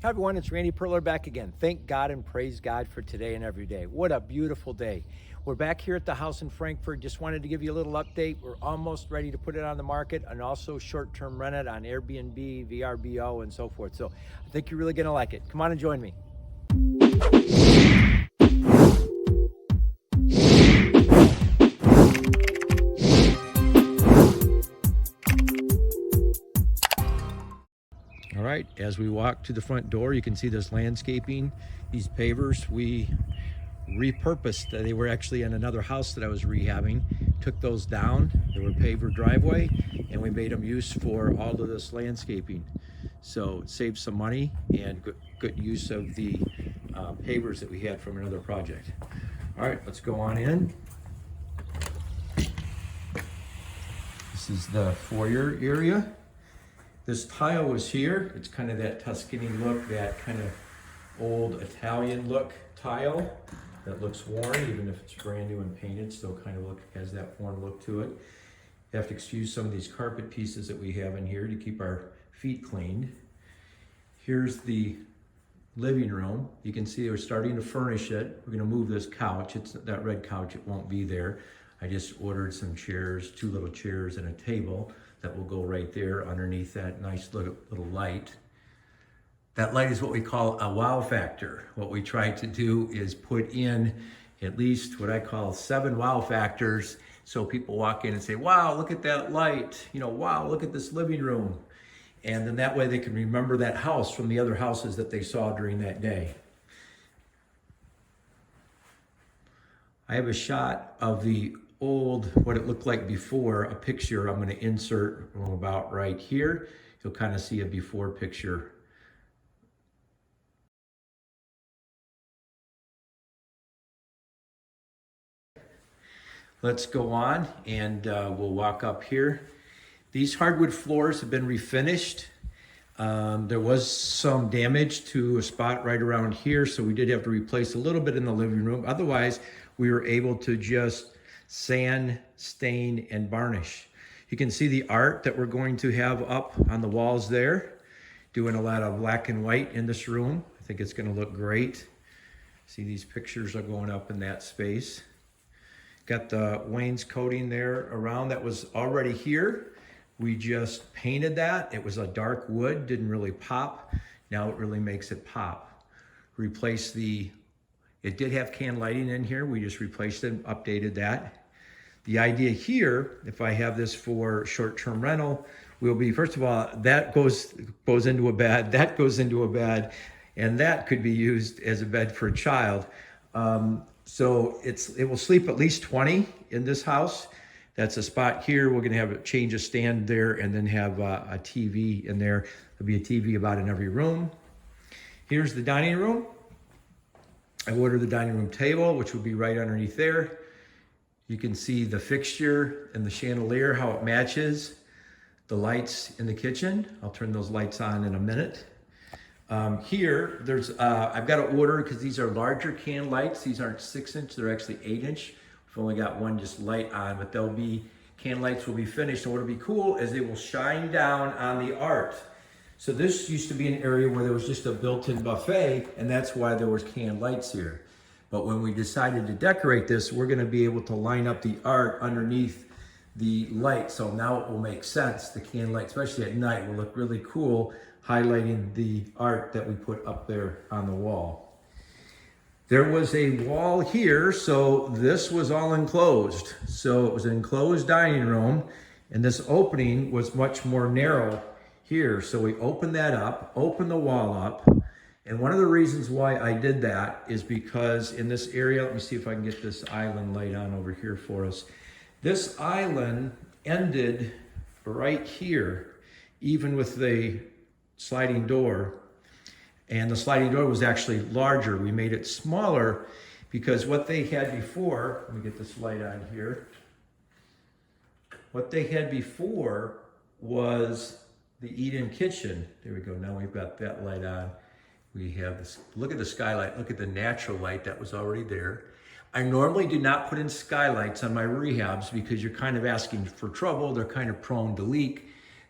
Hi everyone, it's Randy Perler back again. Thank God and praise God for today and every day. What a beautiful day. We're back here at the house in Frankfurt. Just wanted to give you a little update. We're almost ready to put it on the market and also short-term rent it on Airbnb, VRBO, and so forth. So I think you're really gonna like it. Come on and join me. All right, as we walk to the front door, you can see this landscaping, these pavers. We repurposed. They were actually in another house that I was rehabbing. Took those down. They were paver driveway, and we made them use for all of this landscaping. So it saved some money and good use of the pavers that we had from another project. All right, let's go on in. This is the foyer area. This tile was here. It's kind of that Tuscany look, that kind of old Italian look tile that looks worn, even if it's brand new and painted, still kind of has that worn look to it. You have to excuse some of these carpet pieces that we have in here to keep our feet cleaned. Here's the living room. You can see we're starting to furnish it. We're gonna move this couch. It's that red couch, it won't be there. I just ordered some chairs, 2 little chairs and a table that will go right there underneath that nice little light. That light is what we call a wow factor. What we try to do is put in at least what I call 7 wow factors, so people walk in and say, wow, look at that light. You know, wow, look at this living room. And then that way they can remember that house from the other houses that they saw during that day. I have a shot of the old, what it looked like before, a picture I'm going to insert from about right here. You'll kind of see a before picture. Let's go on and we'll walk up here. These hardwood floors have been refinished. There was some damage to a spot right around here, so we did have to replace a little bit in the living room. Otherwise, we were able to just sand, stain, and varnish. You can see the art that we're going to have up on the walls there. Doing a lot of black and white in this room. I think it's gonna look great. See, these pictures are going up in that space. Got the wainscoting there around that was already here. We just painted that. It was a dark wood, didn't really pop. Now it really makes it pop. Replace it did have can lighting in here. We just replaced it, updated that. The idea here, if I have this for short-term rental, will be, first of all, that goes into a bed, that goes into a bed, and that could be used as a bed for a child. So it will sleep at least 20 in this house. That's a spot here. We're gonna have a change of stand there and then have a TV in there. There'll be a TV about in every room. Here's the dining room. I ordered the dining room table, which will be right underneath there. You can see the fixture and the chandelier, how it matches the lights in the kitchen. I'll turn those lights on in a minute. Here, I've got to order, because these are larger can lights. These aren't 6-inch, they're actually 8-inch. We've only got one just light on, but can lights will be finished. And what'll be cool is they will shine down on the art. So this used to be an area where there was just a built-in buffet, and that's why there was can lights here. But when we decided to decorate this, we're gonna be able to line up the art underneath the light. So now it will make sense. The can light, especially at night, will look really cool, highlighting the art that we put up there on the wall. There was a wall here, so this was all enclosed. So it was an enclosed dining room, and this opening was much more narrow here. So we opened that up, opened the wall up, and one of the reasons why I did that is because in this area, let me see if I can get this island light on over here for us. This island ended right here, even with the sliding door. And the sliding door was actually larger. We made it smaller because what they had before, let me get this light on here. What they had before was the eat-in kitchen. There we go, now we've got that light on. We have this, look at the skylight, look at the natural light that was already there. I normally do not put in skylights on my rehabs because you're kind of asking for trouble. They're kind of prone to leak.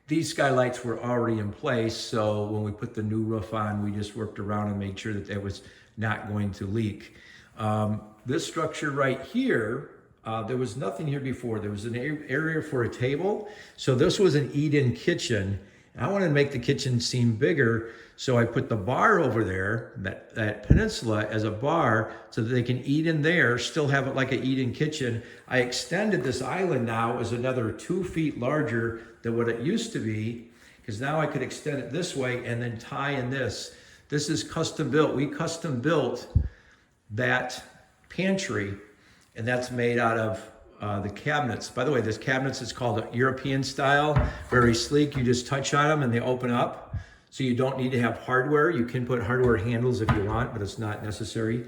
these skylights were already in place, so when we put the new roof on, we just worked around and made sure that that was not going to leak. This structure right here, there was nothing here before. There was an area for a table. So this was an eat-in kitchen. I wanted to make the kitchen seem bigger, so I put the bar over there, that peninsula, as a bar so that they can eat in there, still have it like an eat-in kitchen. I extended this island now as another 2 feet larger than what it used to be, because now I could extend it this way and then tie in this. This is custom built. We custom built that pantry, and that's made out of the cabinets. By the way, this cabinets is called European style, very sleek. You just touch on them and they open up. So you don't need to have hardware. You can put hardware handles if you want, but it's not necessary.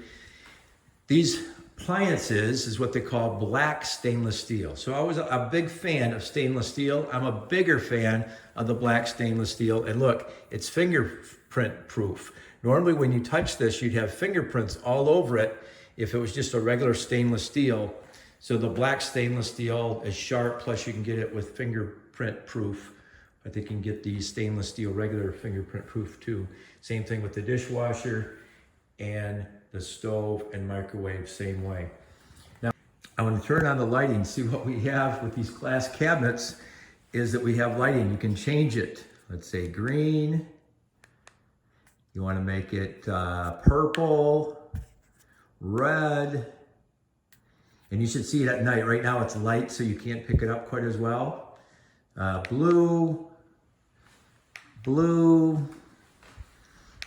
These appliances is what they call black stainless steel. So I was a big fan of stainless steel. I'm a bigger fan of the black stainless steel. And look, it's fingerprint proof. Normally when you touch this, you'd have fingerprints all over it if it was just a regular stainless steel. So the black stainless steel is sharp, plus you can get it with fingerprint proof. I think you can get these stainless steel regular fingerprint proof too. Same thing with the dishwasher and the stove and microwave, same way. Now, I want to turn on the lighting. See what we have with these glass cabinets is that we have lighting. You can change it. Let's say green. You want to make it purple, red, and you should see it at night. Right now it's light, so you can't pick it up quite as well. Blue,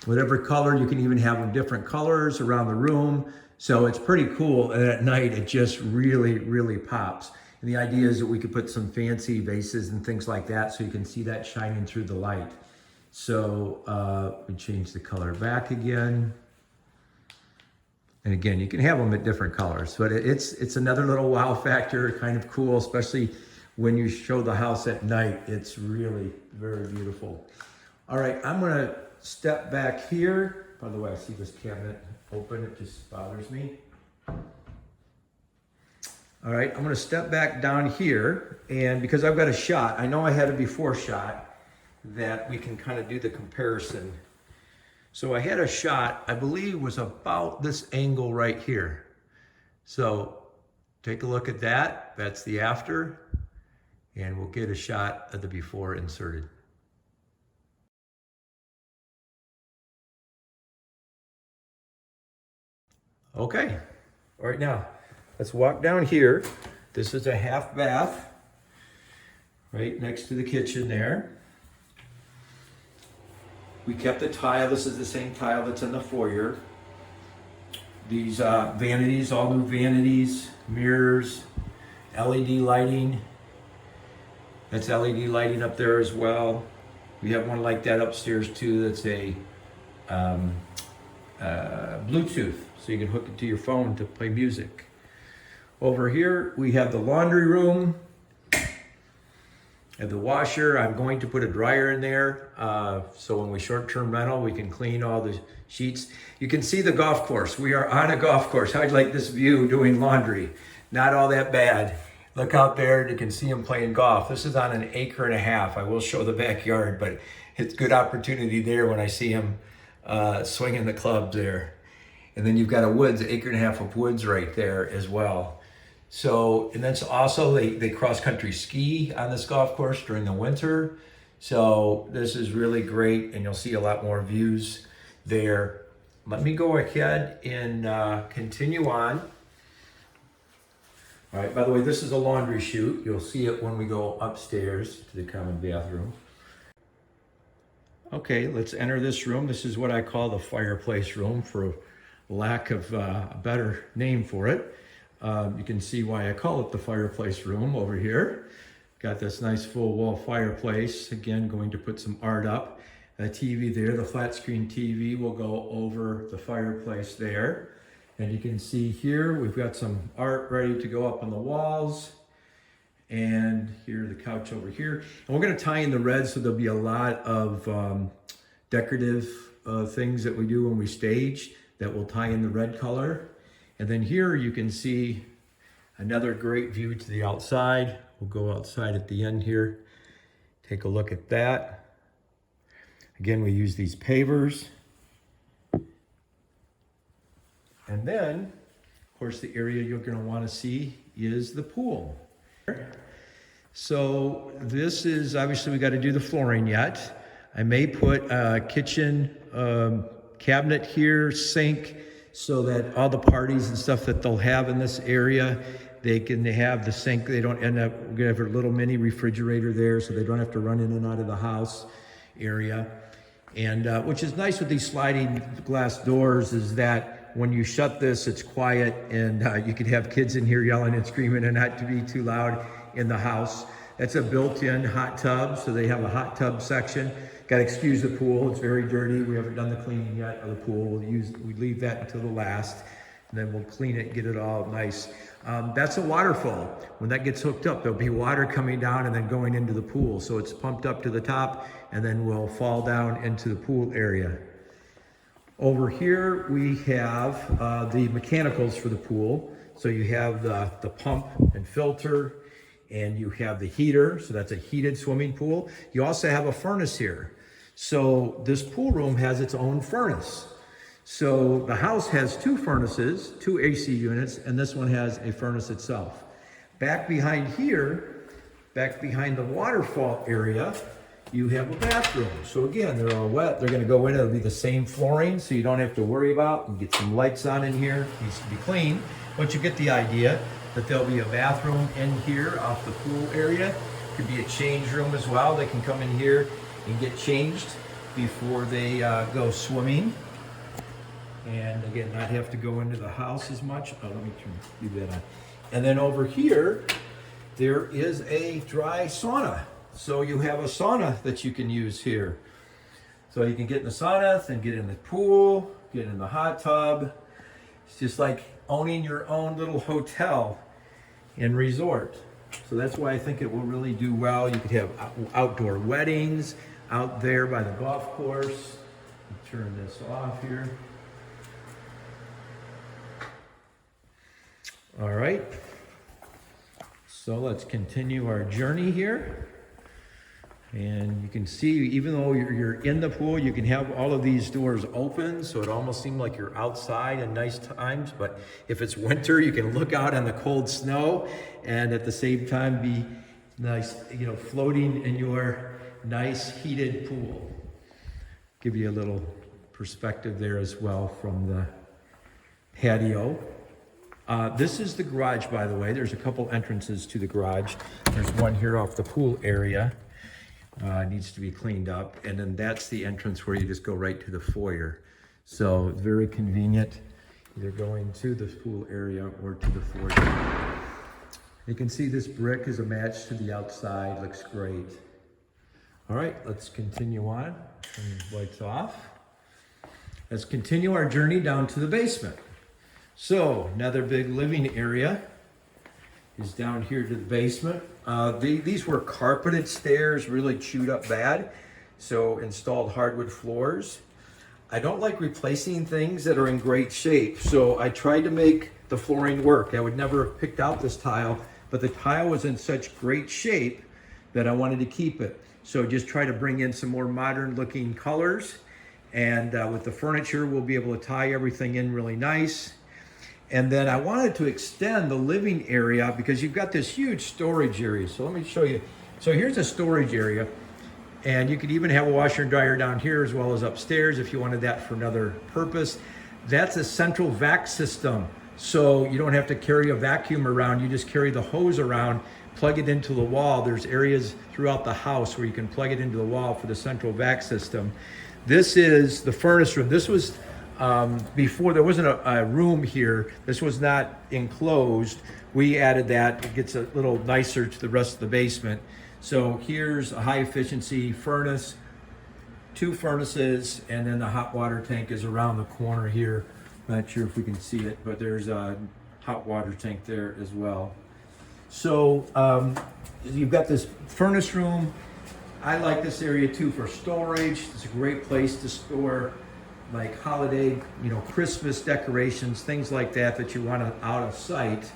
whatever color. You can even have them different colors around the room. So it's pretty cool. And at night, it just really, really pops. And the idea is that we could put some fancy vases and things like that so you can see that shining through the light. So we change the color back again. And again, you can have them at different colors, but it's another little wow factor, kind of cool, especially when you show the house at night. It's really very beautiful. All right, I'm gonna step back here. By the way, I see this cabinet open, it just bothers me. All right, I'm gonna step back down here, and because I've got a shot, I know I had a before shot that we can kind of do the comparison. So I had a shot, I believe was about this angle right here. So take a look at that, that's the after, and we'll get a shot of the before inserted. Okay, all right, now let's walk down here. This is a half bath right next to the kitchen there. We kept the tile. This is the same tile that's in the foyer. These vanities, all new vanities, mirrors, LED lighting. That's LED lighting up there as well. We have one like that upstairs too. That's a Bluetooth, so you can hook it to your phone to play music. Over here, we have the laundry room and the washer. I'm going to put a dryer in there, so when we short-term rental, we can clean all the sheets. You can see the golf course. We are on a golf course. How'd you like this view doing laundry? Not all that bad. Look out there, you can see them playing golf. This is on an 1.5 acres. I will show the backyard, but it's good opportunity there when I see them swinging the clubs there. And then you've got a woods, 1.5 acres of woods right there as well. So, and then also they cross-country ski on this golf course during the winter. So this is really great, and you'll see a lot more views there. Let me go ahead and continue on. All right, by the way, this is a laundry chute. You'll see it when we go upstairs to the common bathroom. Okay, let's enter this room. This is what I call the fireplace room, for lack of a better name for it. You can see why I call it the fireplace room over here. Got this nice full wall fireplace. Again, going to put some art up. A TV there, the flat screen TV will go over the fireplace there. And you can see here, we've got some art ready to go up on the walls. And here, the couch over here. And we're gonna tie in the red, so there'll be a lot of decorative things that we do when we stage that will tie in the red color. And then here you can see another great view to the outside. We'll go outside at the end here. Take a look at that. Again, we use these pavers. And then, of course, the area you're going to want to see is the pool. So this is, obviously we got to do the flooring yet. I may put a kitchen cabinet here, sink, so that all the parties and stuff that they'll have in this area, they can have the sink. They don't end up, we're gonna have a little mini refrigerator there so they don't have to run in and out of the house area. And which is nice with these sliding glass doors is that when you shut this, it's quiet and you can have kids in here yelling and screaming and not to be too loud in the house. That's a built-in hot tub, so they have a hot tub section. Got to excuse the pool, it's very dirty. We haven't done the cleaning yet of the pool. We leave that until the last, and then we'll clean it, get it all nice. That's a waterfall. When that gets hooked up, there'll be water coming down and then going into the pool. So it's pumped up to the top and then will fall down into the pool area. Over here, we have the mechanicals for the pool. So you have the pump and filter, and you have the heater, so that's a heated swimming pool. You also have a furnace here. So this pool room has its own furnace. So the house has two furnaces, two AC units, and this one has a furnace itself. Back behind here, back behind the waterfall area, you have a bathroom. So again, they're all wet. They're gonna go in, it'll be the same flooring, so you don't have to worry about, and get some lights on in here. It needs to be clean, but you get the idea that there'll be a bathroom in here off the pool area. Could be a change room as well. They can come in here and get changed before they go swimming. And again, not have to go into the house as much. Oh, let me leave that on. And then over here, there is a dry sauna. So you have a sauna that you can use here. So you can get in the sauna, then get in the pool, get in the hot tub. It's just like owning your own little hotel and resort. So that's why I think it will really do well. You could have outdoor weddings out there by the golf course. Turn this off here. All right, so let's continue our journey here. And you can see, even though you're in the pool, you can have all of these doors open, so it almost seems like you're outside in nice times. But if it's winter, you can look out on the cold snow and at the same time be nice, you know, floating in your nice heated pool. Give you a little perspective there as well from the patio. This is the garage, by the way. There's a couple entrances to the garage. There's one here off the pool area. Needs to be cleaned up. And then that's the entrance where you just go right to the foyer. So it's very convenient, either going to the pool area or to the foyer. You can see this brick is a match to the outside. Looks great. All right, let's continue on. Turn the lights off. Let's continue our journey down to the basement. So another big living area is down here to the basement. These were carpeted stairs, really chewed up bad. So installed hardwood floors. I don't like replacing things that are in great shape. So I tried to make the flooring work. I would never have picked out this tile, but the tile was in such great shape that I wanted to keep it. So just try to bring in some more modern looking colors. And with the furniture, we'll be able to tie everything in really nice. And then I wanted to extend the living area because you've got this huge storage area. So let me show you. So here's a storage area. And you could even have a washer and dryer down here as well as upstairs if you wanted that for another purpose. That's a central vac system. So you don't have to carry a vacuum around. You just carry the hose around, plug it into the wall. There's areas throughout the house where you can plug it into the wall for the central vac system. This is the furnace room. This was before there wasn't a room here. This was not enclosed. We added that. It gets a little nicer to the rest of the basement. So here's a high efficiency furnace, two furnaces, and then the hot water tank is around the corner here. Not sure if we can see it, but there's a hot water tank there as well. So you've got this furnace room. I like this area too for storage. It's a great place to store like holiday, Christmas decorations, things like that you want out of sight.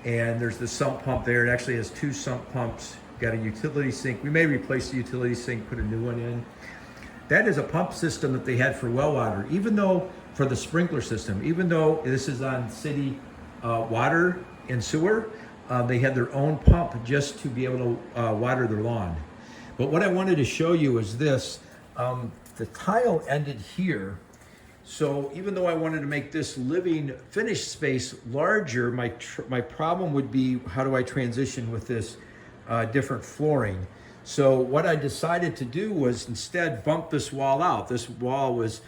And there's the sump pump there. It actually has two sump pumps Got a utility sink. We may replace the utility sink, put a new one in. That is a pump system that they had for well water, even though for the sprinkler system, even though this is on city water and sewer, they had their own pump just to be able to water their lawn. But what I wanted to show you is this. The tile ended here. So even though I wanted to make this living finished space larger, my problem would be, how do I transition with this different flooring? So what I decided to do was instead bump this wall out. This wall was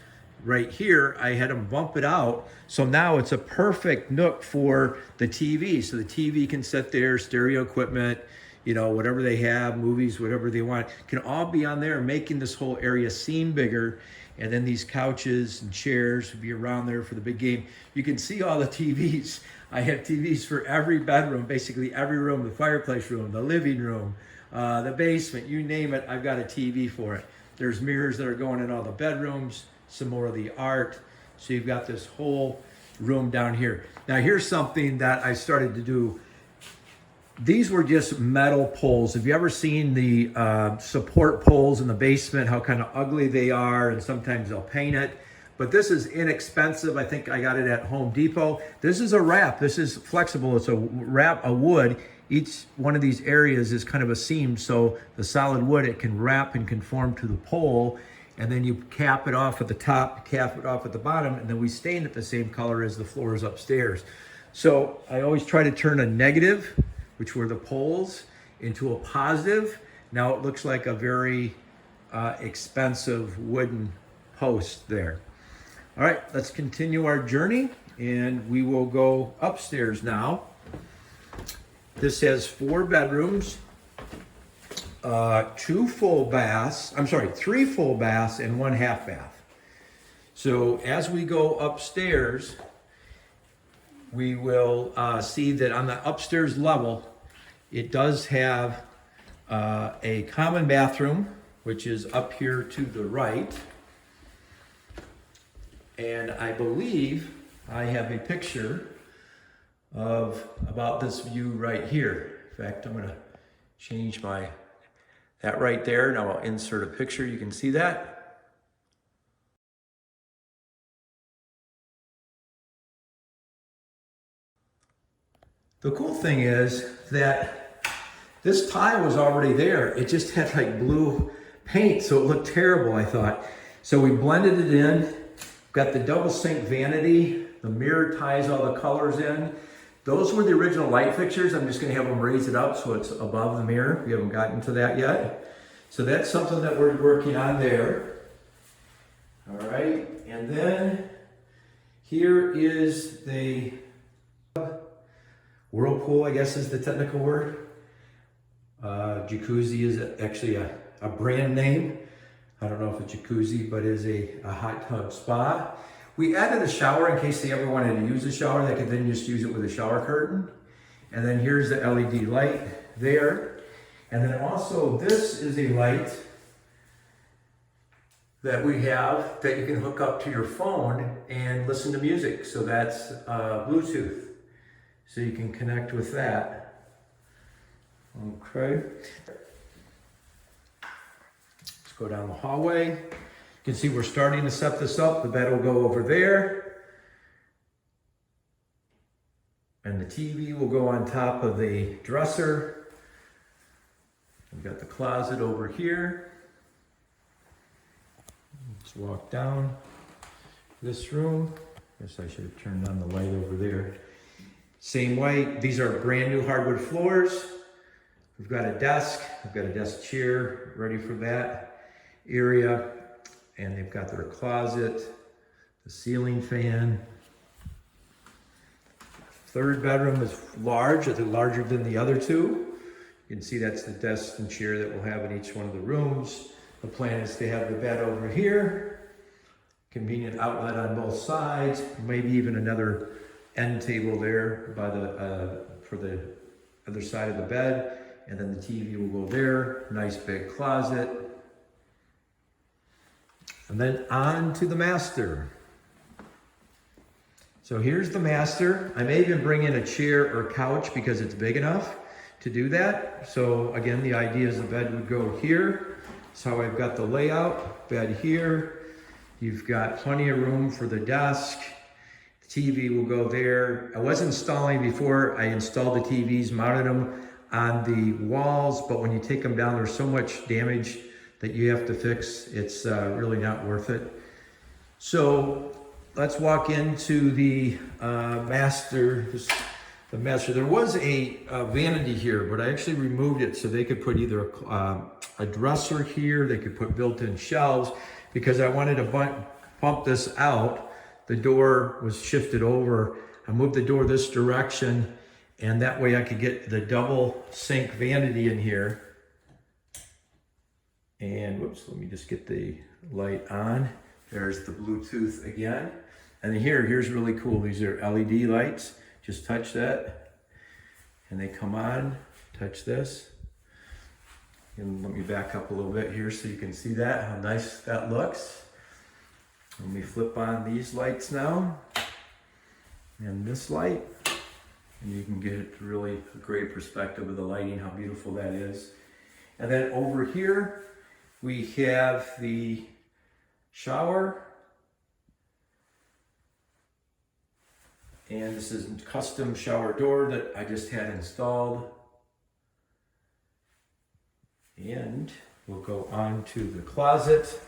right here. I had them bump it out. So now it's a perfect nook for the TV. So the TV can sit there, stereo equipment, you know, whatever they have, movies, whatever they want, can all be on there, making this whole area seem bigger. And then these couches and chairs would be around there for the big game. You can see all the TVs. I have TVs for every bedroom, basically every room, the fireplace room, the living room, the basement, you name it, I've got a TV for it. There's mirrors that are going in all the bedrooms, some more of the art. So you've got this whole room down here. Now here's something that I started to do. These were just metal poles. Have you ever seen the support poles in the basement, how kind of ugly they are, and sometimes they'll paint it? But this is inexpensive. I think I got it at Home Depot. This is a wrap. This is flexible. It's a wrap, a wood. Each one of these areas is kind of a seam, so the solid wood, it can wrap and conform to the pole, and then you cap it off at the top, cap it off at the bottom, and then we stain it the same color as the floors upstairs. So I always try to turn a negative, which were the poles, into a positive. Now it looks like a very expensive wooden post there. All right, let's continue our journey, and we will go upstairs now. This has 4 bedrooms, 3 full baths and 1 half bath. So as we go upstairs, we will see that on the upstairs level, it does have a common bathroom, which is up here to the right. And I believe I have a picture of about this view right here. In fact, I'm gonna change that right there. Now I'll insert a picture, you can see that. The cool thing is that this tile was already there. It just had like blue paint, so it looked terrible, I thought. So we blended it in, got the double sink vanity, the mirror ties all the colors in. Those were the original light fixtures. I'm just gonna have them raise it up so it's above the mirror. We haven't gotten to that yet. So that's something that we're working on there. All right, and then here is the whirlpool, I guess is the technical word. Jacuzzi is actually a brand name. I don't know if it's jacuzzi, but it is a hot tub spa. We added a shower in case they ever wanted to use a shower. They could then just use it with a shower curtain. And then here's the LED light there. And then also this is a light that we have that you can hook up to your phone and listen to music. So that's Bluetooth. So you can connect with that. Okay. Let's go down the hallway. You can see we're starting to set this up. The bed will go over there. And the TV will go on top of the dresser. We've got the closet over here. Let's walk down this room. Guess I should have turned on the light over there. Same way, these are brand new hardwood floors. We've got a desk. I've got a desk chair ready for that area. And they've got their closet, the ceiling fan. Third bedroom is large, it's larger than the other 2. You can see that's the desk and chair that we'll have in each one of the rooms. The plan is to have the bed over here, convenient outlet on both sides, maybe even another end table there by for the other side of the bed. And then the TV will go there, nice big closet. And then on to the master. So here's the master. I may even bring in a chair or couch because it's big enough. to do that. So again, the idea is the bed would go here. That's how I've got the layout. Bed here. You've got plenty of room for the desk. The TV will go there. I was installing before. I installed the TVs, mounted them on the walls, but when you take them down, there's so much damage that you have to fix. It's really not worth it. So let's walk into the master. The master. There was a vanity here, but I actually removed it so they could put either a dresser here, they could put built-in shelves, because I wanted to bump this out. The door was shifted over. I moved the door this direction, and that way I could get the double sink vanity in here. And whoops, let me just get the light on. There's the Bluetooth again. And here's really cool. These are LED lights. Just touch that and they come on. Touch this. And let me back up a little bit here so you can see that, how nice that looks. Let me flip on these lights now and this light, and you can get really a great perspective of the lighting, how beautiful that is. And then over here we have the shower. And this is a custom shower door that I just had installed. And we'll go on to the closet.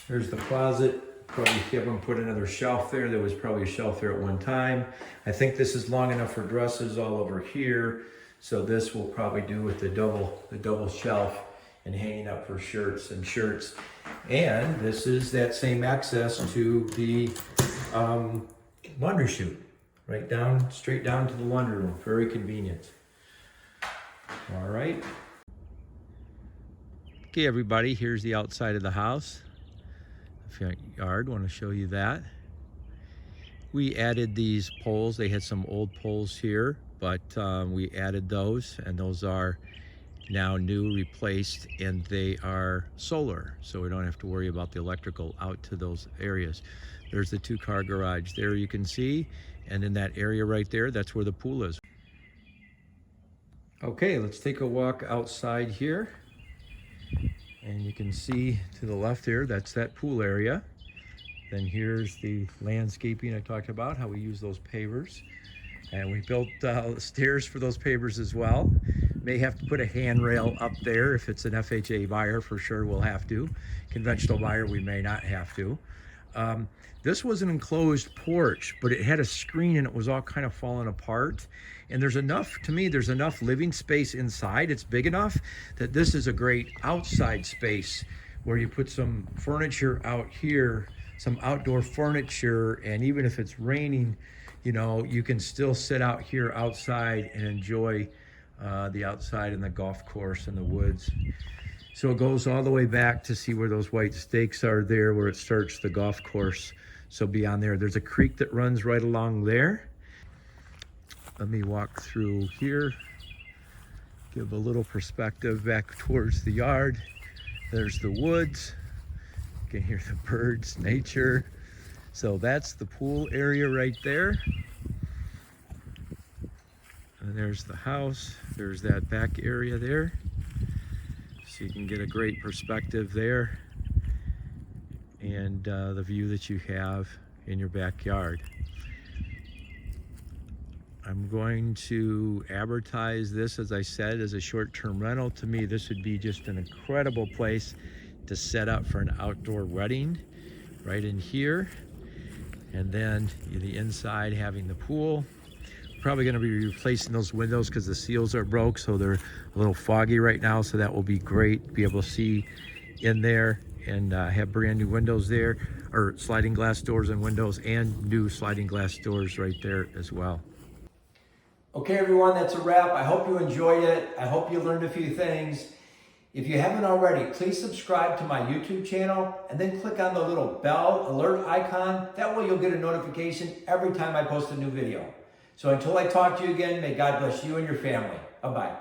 There's the closet. Probably have them put another shelf there. There was probably a shelf there at one time. I think this is long enough for dresses all over here. So this will probably do with the double shelf and hanging up for shirts. And this is that same access to the laundry chute, right down, straight down to the laundry room. Very convenient. All right. Okay, everybody, here's the outside of the house. The front yard, want to show you that. We added these poles. They had some old poles here, but we added those, and those are now new, replaced, and they are solar, so we don't have to worry about the electrical out to those areas. There's the 2-car garage there, you can see, and in that area right there, that's where the pool is. Okay, let's take a walk outside here, and you can see to the left here, that's that pool area. Then here's the landscaping I talked about, how we use those pavers, and we built stairs for those pavers as well. May have to put a handrail up there. If it's an FHA buyer, for sure we'll have to. Conventional buyer, we may not have to. This was an enclosed porch, but it had a screen and it was all kind of falling apart. And there's enough, to me, there's enough living space inside. It's big enough that this is a great outside space where you put some furniture out here, some outdoor furniture, and even if it's raining, you know, you can still sit out here outside and enjoy the outside and the golf course and the woods. So it goes all the way back to see where those white stakes are there, where it starts the golf course. So beyond there, there's a creek that runs right along there. Let me walk through here, give a little perspective back towards the yard. There's the woods. You can hear the birds, nature. So that's the pool area right there. And there's the house. There's that back area there. So you can get a great perspective there, and the view that you have in your backyard. I'm going to advertise this, as I said, as a short-term rental. To me, this would be just an incredible place to set up for an outdoor wedding right in here. And then the inside having the pool. Probably going to be replacing those windows because the seals are broke, so they're a little foggy right now, so that will be great, be able to see in there, and have brand new windows there, or sliding glass doors and windows, and new sliding glass doors right there as well. Okay, everyone, that's a wrap. I hope you enjoyed it. I hope you learned a few things. If you haven't already, please subscribe to my YouTube channel and then click on the little bell alert icon. That way you'll get a notification every time I post a new video. So until I talk to you again, may God bless you and your family. Bye-bye.